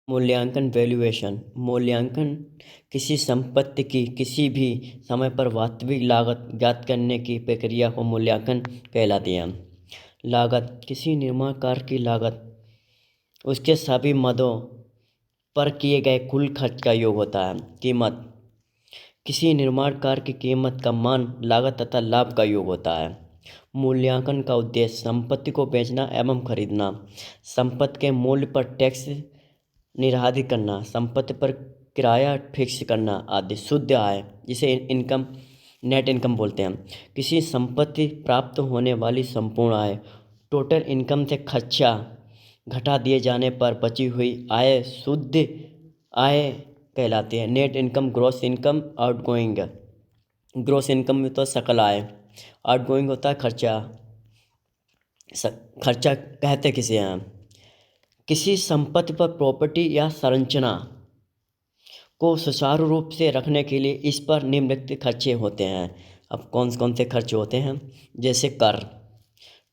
मूल्यांकन वैल्यूएशन मूल्यांकन किसी संपत्ति की किसी भी समय पर वास्तविक लागत ज्ञात करने की प्रक्रिया को मूल्यांकन कहलाती है। लागत किसी निर्माण कार्य की लागत उसके सभी मदों पर किए गए कुल खर्च का योग होता है। कीमत किसी निर्माण कार्य की कीमत का मान लागत तथा लाभ का योग होता है। मूल्यांकन का उद्देश्य संपत्ति को बेचना एवं खरीदना, संपत्ति के मूल्य पर टैक्स निर्धारित करना, संपत्ति पर किराया फिक्स करना आदि। शुद्ध आय जिसे इनकम नेट इनकम बोलते हैं, किसी संपत्ति प्राप्त होने वाली संपूर्ण आय, टोटल इनकम से खर्चा घटा दिए जाने पर बची हुई आय शुद्ध आय कहलाती है। Net income, gross income, outgoing. Gross income में तो सकल आय, आउटगोइंग होता है खर्चा। खर्चा कहते किसे हैं? किसी संपत्ति पर प्रॉपर्टी या संरचना को सुचारू रूप से रखने के लिए इस पर निम्नलिखित खर्चे होते हैं। अब कौन कौन से खर्चे होते हैं? जैसे कर,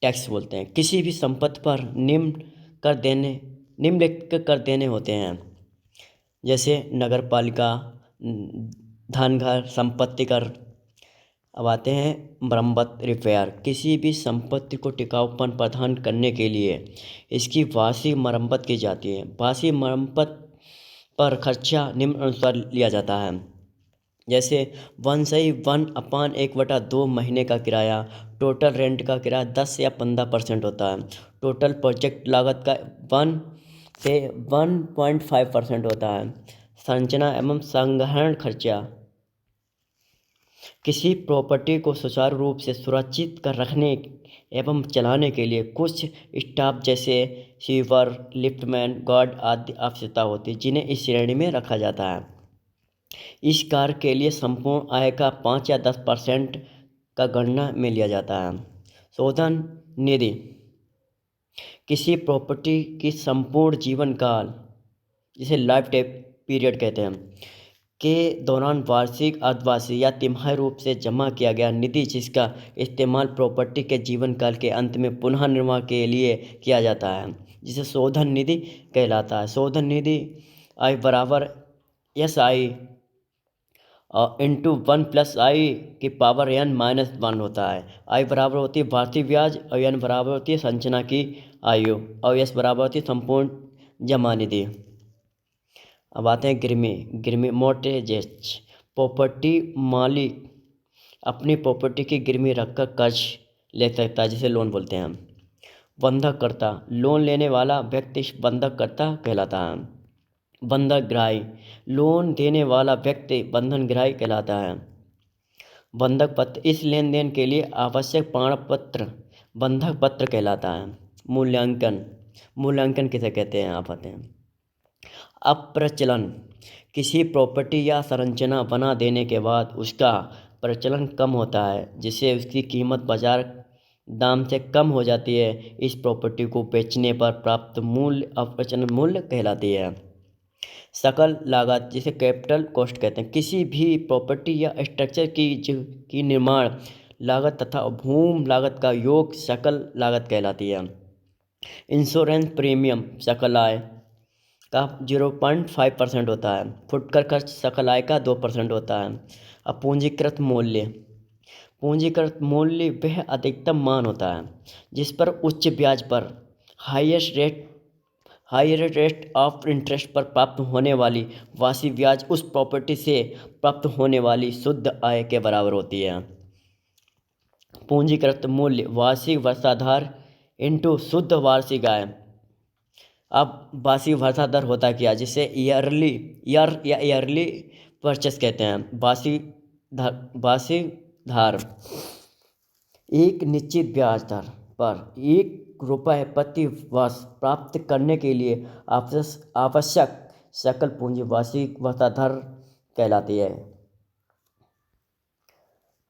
टैक्स बोलते हैं। किसी भी संपत्ति पर निम्नलिखित कर देने होते हैं, जैसे नगर पालिका, धन कर, संपत्ति कर। अब आते हैं मरम्मत, रिपेयर। किसी भी संपत्ति को टिकाऊपन प्रदान करने के लिए इसकी वार्षिक मरम्मत की जाती है। वार्षिक मरम्मत पर खर्चा निम्न अनुसार लिया जाता है, जैसे 1/1/1/2 महीने का किराया, टोटल रेंट का किराया 10 या 15% होता है, टोटल प्रोजेक्ट लागत का 1 से 1.5% होता है। संरचना एवं संग्रहण खर्चा किसी प्रॉपर्टी को सुचारू रूप से सुरक्षित कर रखने एवं चलाने के लिए कुछ स्टाफ जैसे सीवर, लिफ्टमैन, गार्ड आदि आवश्यकता होती है, जिन्हें इस श्रेणी में रखा जाता है। इस कार्य के लिए संपूर्ण आय का 5 या 10% का गणना में लिया जाता है। शोधन निधि किसी प्रॉपर्टी की संपूर्ण जीवन काल, जिसे लाइफ टाइम पीरियड कहते हैं, के दौरान वार्षिक, अर्धवार्षिक या तिमाही रूप से जमा किया गया निधि, जिसका इस्तेमाल प्रॉपर्टी के जीवन काल के अंत में पुनः निर्माण के लिए किया जाता है, जिसे शोधन निधि कहलाता है। शोधन निधि आई बराबर SI इंटू 1+I⁻n-1 होता है। आई बराबर होती है वार्षिक ब्याज और n बराबर होती है संरचना की आयु और s बराबर होती है संपूर्ण जमा निधि। अब आते हैं गिरवी मोर्टगेज। प्रॉपर्टी मालिक अपनी प्रॉपर्टी की गिरवी रखकर कर्ज ले सकता है, जिसे लोन बोलते हैं। बंधककर्ता लोन लेने वाला व्यक्ति बंधककर्ता कहलाता है। बंधक ग्राही लोन देने वाला व्यक्ति बंधन ग्राही कहलाता है। बंधक पत्र इस लेन देन के लिए आवश्यक प्रमाण पत्र बंधक पत्र कहलाता है। मूल्यांकन किसे कहते हैं? आप आते हैं अप्रचलन किसी प्रॉपर्टी या संरचना बना देने के बाद उसका प्रचलन कम होता है, जिससे उसकी कीमत बाजार दाम से कम हो जाती है। इस प्रॉपर्टी को बेचने पर प्राप्त मूल्य अप्रचलन मूल्य कहलाती है। सकल लागत जिसे कैपिटल कॉस्ट कहते हैं, किसी भी प्रॉपर्टी या स्ट्रक्चर की निर्माण लागत तथा भूमि लागत का योग सकल लागत कहलाती है। इंश्योरेंस प्रीमियम सकल आय का 0.5% होता है। फुटकर खर्च सकल आय का 2% होता है। अब पूंजीकृत मूल्य वह अधिकतम मान होता है जिस पर उच्च ब्याज पर हायर रेट ऑफ इंटरेस्ट पर प्राप्त होने वाली वार्षिक ब्याज उस प्रॉपर्टी से प्राप्त होने वाली शुद्ध आय के बराबर होती है। पूंजीकृत मूल्य वार्षिक वर्षाधार इंटू शुद्ध वार्षिक आय। अब वार्षिक वर्षाधार होता क्या, जिसे ईयरली परचेस कहते हैं। वार्षिक धार एक निश्चित ब्याज दर पर ₹1 प्रति वर्ष प्राप्त करने के लिए आवश्यक सकल पूंजी वार्षिक वर्षाधार कहलाती है।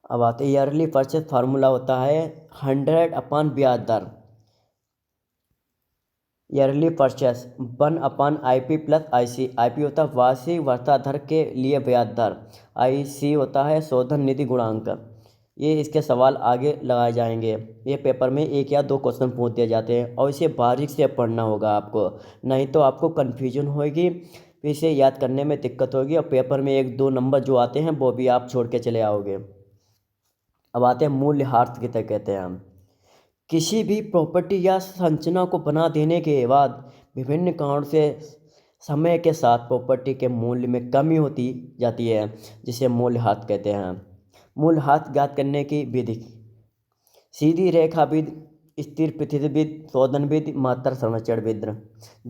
अब आते ईयरली परचेस फार्मूला होता है 100 ब्याज दर। Yearly purchase 1/IP + IC। IP होता है वार्षिक वर्षाधार के लिए ब्याज दर, IC होता है शोधन निधि गुणांक। ये इसके सवाल आगे लगाए जाएंगे। ये पेपर में 1 या 2 क्वेश्चन पूछ दिए जाते हैं और इसे बारीक से पढ़ना होगा आपको, नहीं तो आपको कन्फ्यूजन होगी, फिर इसे याद करने में दिक्कत होगी और पेपर में 1-2 नंबर जो आते हैं वो भी आप छोड़ के चले आओगे। अब आते हैं मूल्यह्रास किसे कहते हैं हम। किसी भी प्रॉपर्टी या संरचना को बना देने के बाद विभिन्न कारणों से समय के साथ प्रॉपर्टी के मूल्य में कमी होती जाती है, जिसे मूल्यह्रास कहते हैं। मूल्यह्रास ज्ञात करने की विधि: सीधी रेखा विधि, स्थिर पृथ्वी विधि, शोधन विधि, मात्रा संरक्षण विधि।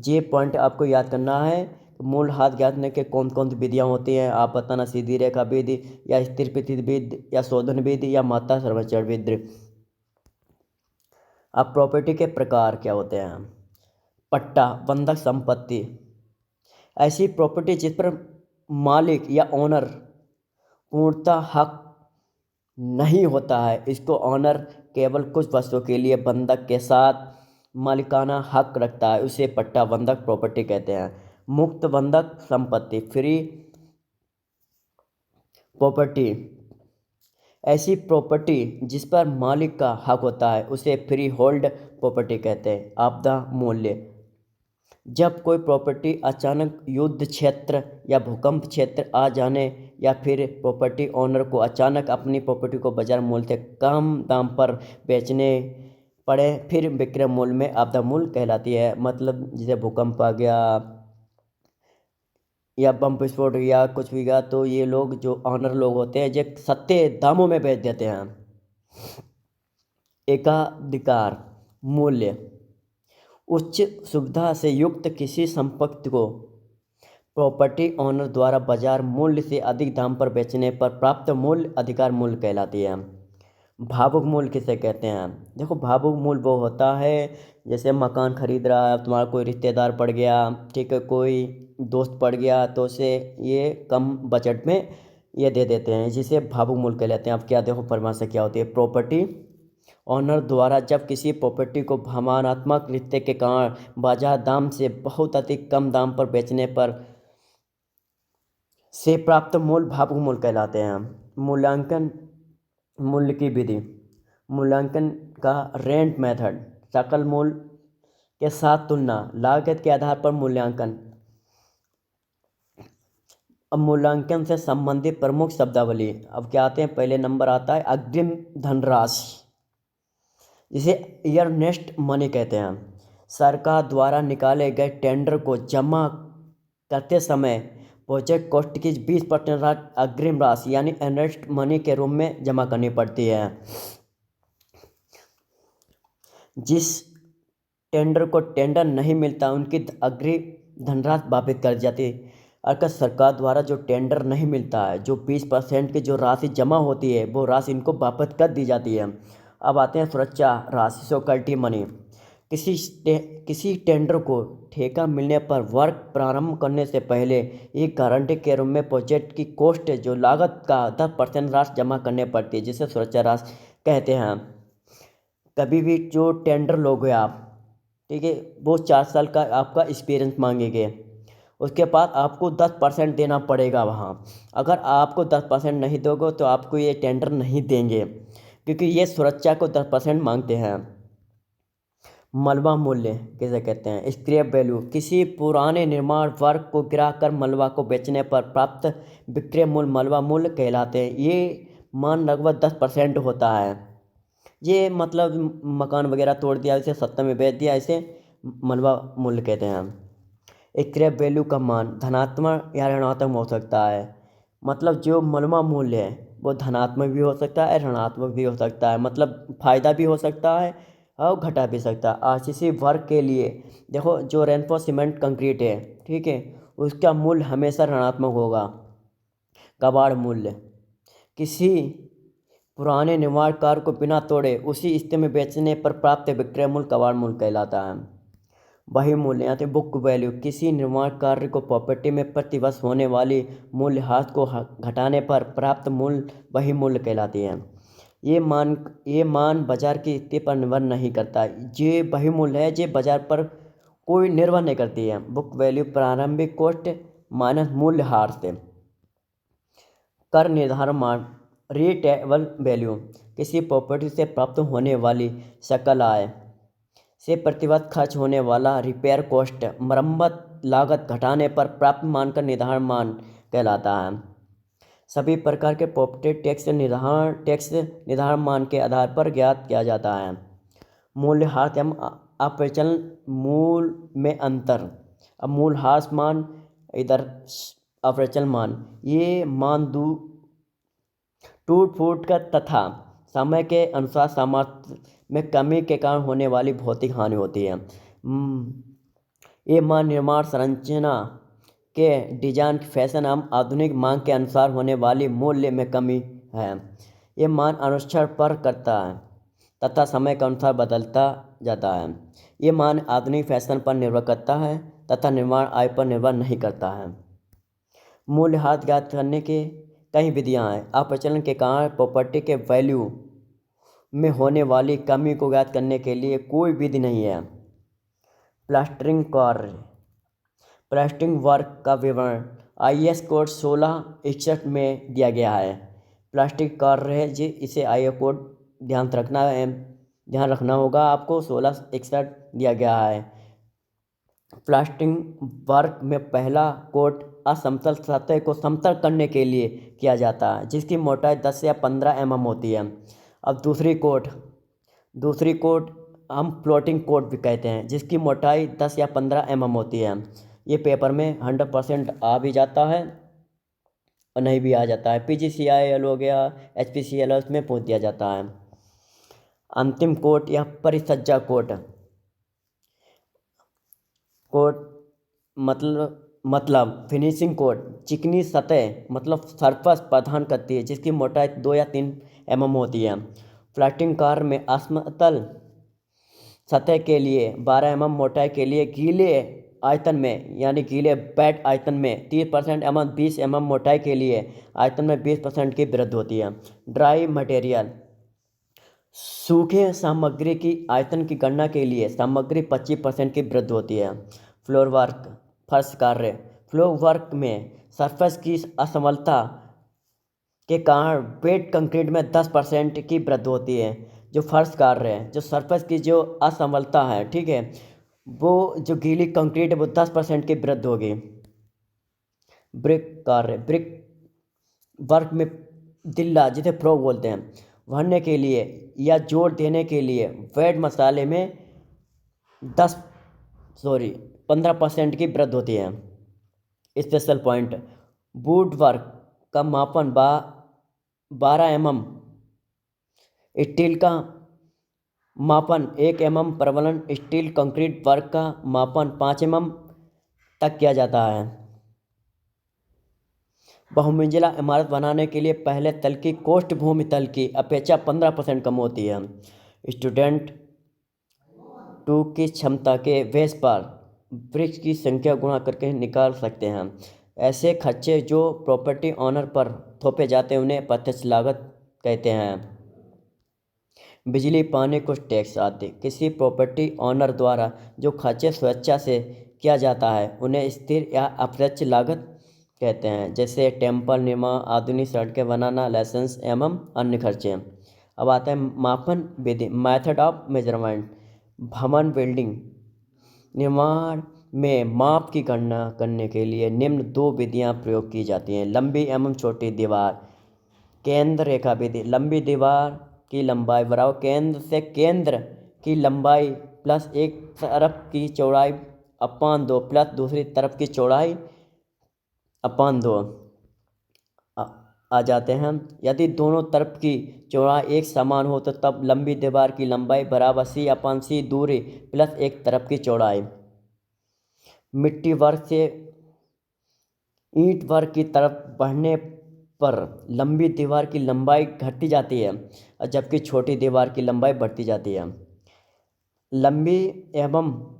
ये पॉइंट आपको याद करना है। मूल्यह्रास ज्ञात करने के कौन कौन सी विधियाँ होती हैं आप बताना, सीधी रेखा विधि या स्थिर पृथ्वी विधि या शोधन विधि या मात्रा संरक्षण विधि। अब प्रॉपर्टी के प्रकार क्या होते हैं। पट्टा, बंधक संपत्ति, ऐसी प्रॉपर्टी जिस पर मालिक या ओनर पूर्णतः हक नहीं होता है, इसको ऑनर केवल कुछ वस्तुओं के लिए बंधक के साथ मालिकाना हक रखता है, उसे पट्टा बंधक प्रॉपर्टी कहते हैं। मुक्त बंधक संपत्ति, फ्री प्रॉपर्टी, ऐसी प्रॉपर्टी जिस पर मालिक का हक होता है, उसे फ्री होल्ड प्रॉपर्टी कहते हैं। आपदा मूल्य, जब कोई प्रॉपर्टी अचानक युद्ध क्षेत्र या भूकंप क्षेत्र आ जाने या फिर प्रॉपर्टी ओनर को अचानक अपनी प्रॉपर्टी को बाजार मूल्य से कम दाम पर बेचने पड़े, फिर विक्रय मूल्य में आपदा मूल्य कहलाती है। मतलब जैसे भूकंप आ गया या बम विस्फोट या कुछ भी गया, तो ये लोग जो ऑनर लोग होते हैं, ये सस्ते दामों में बेच देते हैं। एकाधिकार मूल्य, उच्च सुविधा से युक्त किसी संपत्ति को प्रॉपर्टी ओनर द्वारा बाजार मूल्य से अधिक दाम पर बेचने पर प्राप्त मूल्य अधिकार मूल्य कहलाती है। भावुक मूल्य किसे कहते हैं। देखो, भावुक मूल्य वो होता है जैसे मकान खरीद रहा है, तुम्हारा कोई रिश्तेदार पड़ गया, ठीक है, कोई दोस्त पड़ गया, तो उसे ये कम बजट में ये दे देते हैं, जिसे भावुक मूल्य कहलाते हैं। अब क्या देखो परिभाषा क्या होती है। प्रॉपर्टी ओनर द्वारा जब किसी प्रॉपर्टी को भावनात्मक रिश्ते के कारण बाजार दाम से बहुत अधिक कम दाम पर बेचने पर से प्राप्त मूल्य भावुक मूल्य कहलाते हैं। मूल्यांकन मूल्य की विधि, मूल्यांकन का रेंट मेथड, सकल मूल्य के साथ तुलना, लागत के आधार पर मूल्यांकन। अब मूल्यांकन से संबंधित प्रमुख शब्दावली अब क्या आते हैं। पहले नंबर आता है अग्रिम धनराशि, जिसे इयरनेस्ट मनी कहते हैं। सरकार द्वारा निकाले गए टेंडर को जमा करते समय प्रोजेक्ट कॉस्ट की 20% अग्रिम राशि यानी अर्नेस्ट मनी के रूप में जमा करनी पड़ती है। जिस टेंडर को टेंडर नहीं मिलता उनकी अग्रिम धनराशि वापिस कर जाती। अगर सरकार द्वारा जो टेंडर नहीं मिलता है, जो 20% की जो राशि जमा होती है, वो राशि इनको वापस कर दी जाती है। अब आते हैं सुरक्षा राशि, सिक्योरिटी मनी। किसी टेंडर को ठेका मिलने पर वर्क प्रारंभ करने से पहले एक गारंटी के रूप में प्रोजेक्ट की कॉस्ट जो लागत का 10% राशि जमा करने पड़ती है, जिसे सुरक्षा राशि कहते हैं। कभी भी जो टेंडर लोगे आप, ठीक है, वो 4 साल का आपका एक्सपीरियंस मांगेंगे, उसके बाद आपको 10% देना पड़ेगा वहाँ। अगर आपको 10% नहीं दोगे तो आपको ये टेंडर नहीं देंगे, क्योंकि ये सुरक्षा को 10% मांगते हैं। मलबा मूल्य किसे कहते हैं। स्क्रैप वैल्यू, किसी पुराने निर्माण वर्क को गिरा कर मलबा को बेचने पर प्राप्त विक्रय मूल्य मलबा मूल्य कहलाते हैं। ये मान लगभग 10% होता है। ये मतलब मकान वगैरह तोड़ दिया, इसे सस्ते में बेच दिया, इसे मलबा मूल्य कहते हैं। स्क्रैप वैल्यू का मान धनात्मक या ऋणात्मक हो सकता है। मतलब जो मलबा मूल्य है वो धनात्मक भी हो सकता है, ऋणात्मक भी हो सकता है। मतलब फ़ायदा भी हो सकता है और घटा भी सकता है। आरसीसी वर्क के लिए देखो, जो रेनफोर्स सीमेंट कंक्रीट है, ठीक है, उसका मूल्य हमेशा ऋणात्मक होगा। कबाड़ मूल्य, किसी पुराने निर्माण कार्य को बिना तोड़े उसी स्थिति में बेचने पर प्राप्त विक्रय मूल्य कबाड़ मूल्य कहलाता है। वही मूल्य यानी बुक वैल्यू, किसी निर्माण कार्य को प्रॉपर्टी में प्रतिवर्ष होने वाली मूल्यह्रास को घटाने पर प्राप्त मूल्य वही मूल्य कहलाती है। ये मान बाजार की स्थिति पर निर्भर नहीं करता। ये वही मूल्य है जो बाजार पर कोई निर्भर नहीं करती है। बुक वैल्यू प्रारंभिक कॉस्ट माइनस मूल्यह्रास से। कर निर्धारण मान, रिटेबल वैल्यू किसी प्रॉपर्टी से प्राप्त होने वाली सकल आय से प्रतिवर्ष खर्च होने वाला रिपेयर कॉस्ट मरम्मत लागत घटाने पर प्राप्त मान का निर्धारण मान कहलाता है। सभी प्रकार के प्रॉपर्टी टैक्स निर्धारण मान के आधार पर ज्ञात किया जाता है। मूल्यह्रास एवं अपरिचालन मूल में अंतर। अब मूल्यह्रास मान इधर अपरिचालन मान, ये मान टूट फूट का तथा समय के अनुसार सामर्थ्य में कमी के कारण होने वाली भौतिक हानि होती है। ये मान निर्माण संरचना के डिजाइन फैशन एवं आधुनिक मांग के अनुसार होने वाली मूल्य में कमी है। ये मान अनुच्छेद पर करता है तथा समय के अनुसार बदलता जाता है। ये मान आधुनिक फैशन पर निर्भर करता है तथा निर्माण आय पर निर्भर नहीं करता है। मूल्यह्रास ज्ञात करने के कई विधियां हैं। अपरिचालन के कारण प्रॉपर्टी के वैल्यू में होने वाली कमी को ज्ञात करने के लिए कोई विधि नहीं है। प्लास्टरिंग कार्य, प्लास्टरिंग वर्क का विवरण IS कोड 1661 में दिया गया है। प्लास्टिक कार्य है जी, इसे IS कोड ध्यान रखना होगा आपको। 1661 दिया गया है। प्लास्टरिंग वर्क में पहला कोट असमतल सतह को समतल करने के लिए किया जाता है, जिसकी मोटाई 10 या 15 mm होती है। अब दूसरी कोट हम फ्लोटिंग कोट भी कहते हैं, जिसकी मोटाई 10 या 15 mm होती है। ये पेपर में 100% आ भी जाता है और नहीं भी आ जाता है। PGCIL हो गया, HPCL उसमें पूछ दिया जाता है। अंतिम कोट या परिसज्जा कोट मतलब फिनिशिंग कोट चिकनी सतह मतलब सरफेस प्रदान करती है, जिसकी मोटाई 2 या 3 mm होती है। फ्लैटिंग कार्य में असमतल सतह के लिए 12 mm मोटाई के लिए गीले आयतन में यानी गीले बेड आयतन में 30% एवं 20 mm मोटाई के लिए आयतन में 20% की वृद्धि होती है। ड्राई मटेरियल सूखे सामग्री की आयतन की गणना के लिए सामग्री 25% की वृद्धि होती है। फ्लोर वर्क फर्श कार्य, फ्लोर वर्क में सरफेस की असमलता के कारण वेट कंक्रीट में 10% की वृद्धि होती है। जो फर्श कार्य है, जो सरफेस की जो असमलता है, ठीक है, वो जो गीली कंक्रीट है वो 10% की वृद्धि होगी। ब्रिक कार्य, ब्रिक वर्क में दिल्ला जिसे फ्लोर बोलते हैं भरने के लिए या जोड़ देने के लिए वेट मसाले में 15% की वृद्धि होती है। स्पेशल पॉइंट, वुड वर्क का मापन 12 mm, स्टील का मापन 1 mm, प्रबलन स्टील कंक्रीट वर्क का मापन 5 mm तक किया जाता है। बहुमंजिला इमारत बनाने के लिए पहले तल की कॉस्ट भूमि तल की अपेक्षा 15% कम होती है। स्टूडेंट 2 की क्षमता के बेस पर ब्रिक्स की संख्या गुणा करके निकाल सकते हैं। ऐसे खर्चे जो प्रॉपर्टी ऑनर पर थोपे जाते हैं उन्हें प्रत्यक्ष लागत कहते हैं। बिजली पानी कुछ टैक्स आदि किसी प्रॉपर्टी ऑनर द्वारा जो खर्चे स्वेच्छा से किया जाता है उन्हें स्थिर या अप्रत्यक्ष लागत कहते हैं, जैसे टेम्पल निर्माण, आधुनिक सड़कें बनाना, लाइसेंस एवं अन्य खर्चे। अब आता है मापन विधि, मेथड ऑफ मेजरमेंट। भवन बिल्डिंग निर्माण में माप की गणना करने के लिए निम्न 2 विधियां प्रयोग की जाती हैं। लंबी एवं छोटी दीवार केंद्र रेखा विधि। लंबी दीवार की लंबाई बराबर केंद्र से केंद्र की लंबाई प्लस एक तरफ की चौड़ाई अपान 2 प्लस दूसरी तरफ की चौड़ाई अपान 2 आ जाते हैं। यदि दोनों तरफ की चौड़ाई एक समान हो तो तब लंबी दीवार की लंबाई बराबर C/C दूरी प्लस एक तरफ की चौड़ाई। मिट्टी वर्क से ईंट वर्क की तरफ बढ़ने पर लंबी दीवार की लंबाई घटती जाती है और जबकि छोटी दीवार की लंबाई बढ़ती जाती है। लंबी एवं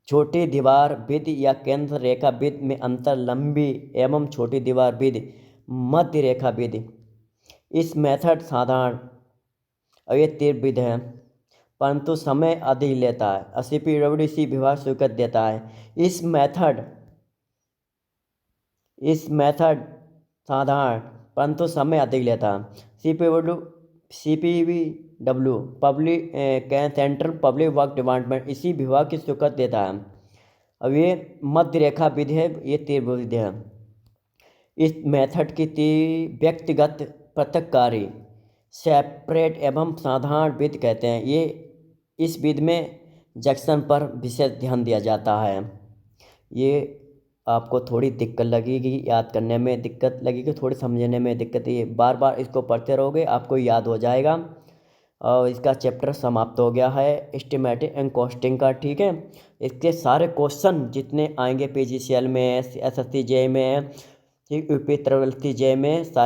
छोटी दीवार विधि या केंद्र रेखा विधि में अंतर। लंबी एवं छोटी दीवार विधि मध्य रेखा विधि। इस मेथड साधारण और ये तीव्र विधि है परंतु समय अधिक लेता है। CPWD विभाग स्वीकृत देता है। इस मेथड साधारण परंतु समय अधिक लेता है। CPW public central public work department इसी विभाग की स्वीकृति देता है। अब ये मध्य रेखा विधि है, ये त्रिभुज विधि है। इस मेथड की व्यक्तिगत पृथककारी सेपरेट एवं साधारण विधि कहते हैं। ये इस विधि में जंक्शन पर विशेष ध्यान दिया जाता है। ये आपको थोड़ी दिक्कत लगेगी, याद करने में दिक्कत लगेगी, थोड़ी समझने में दिक्कत, ये बार बार इसको पढ़ते रहोगे आपको याद हो जाएगा। और इसका चैप्टर समाप्त हो गया है एस्टिमेटिंग एंड कॉस्टिंग का, ठीक है। इसके सारे क्वेश्चन जितने आएंगे PGCL में, SSC JEE में, UP Tripple SC JEE में, सारे